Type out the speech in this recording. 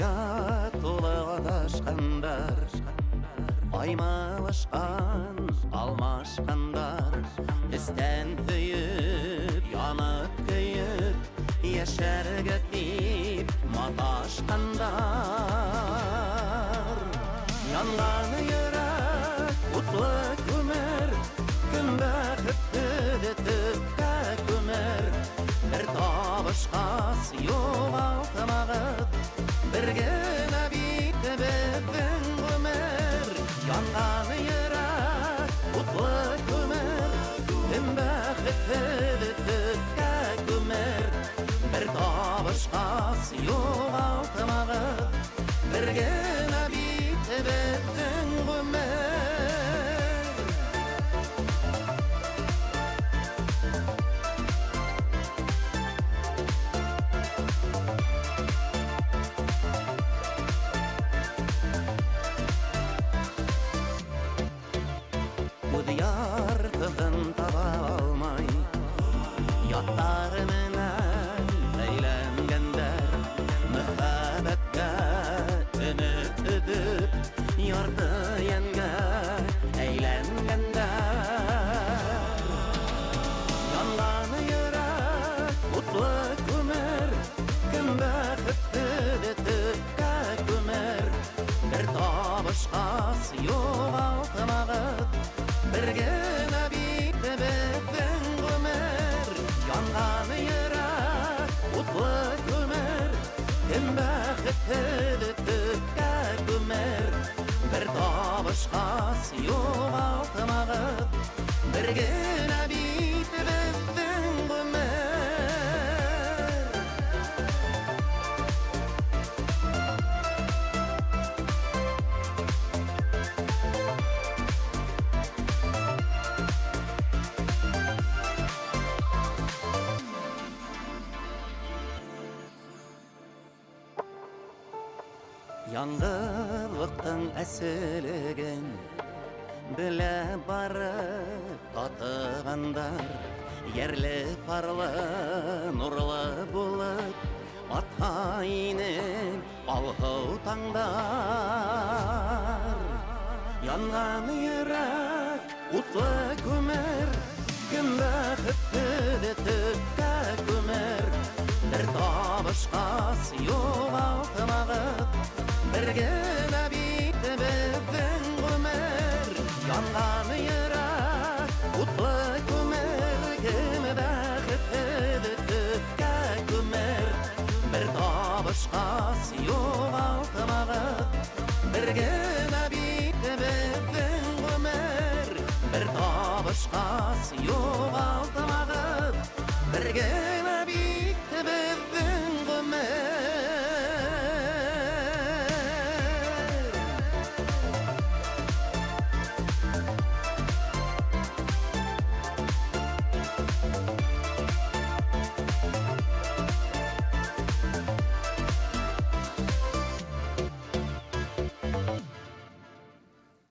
Дия толы адашқандар, аймалашқан алмашқандар, істен түйіп, янып күйіп, ешерге тиіп маташқандар. Янғаны йөрәк, утлы күмер, кім бәхетті де төпкә күмер. Бір табышқас юғалтымағыт, бір генә бит беҙҙең ғүмер. Янғаны йөрәк, утлы күмер, кем бәхетте де төпкә күмер. Бір табышқас юғалтымағыт, бір генә бит беҙҙең ғүмер. Яртығын таба алмай, яттары менән әйләнгәндәр, мөхәббәткә өмөт өдөп, ярты йәнгә әйләнгәндәр. Янғаны йөрәк, утлы күмер, кем бәхетте де төпкә күмер. Бер табышҡас юғалтымағыт, бір генә бит беҙҙең ғүмер. Янғаны йөрәк, утлы күмер, кем бәхетте де төпкә күмер. Бер табышҡас юғалтымағыт, бір генә бит беҙҙең ғүмер. Яңғырлықтың әсілігін біле барып татығандар, ерлі парлы нұрлы болып атқа инен алғау таңдар. Янғаны йөрәк, утлы күмер, кем бәхетте де төпкә күмер. Бір табышҡас юғалтымағыт, бір генә бит беҙҙең ғүмер. Янғаны йөрәк, утлы күмер, кем бәхетте де төпкә күмер. Бір табышҡас юғалтымағыт, бір генә бит беҙҙең ғүмер. Бір табышҡас юғалтымағыт, бір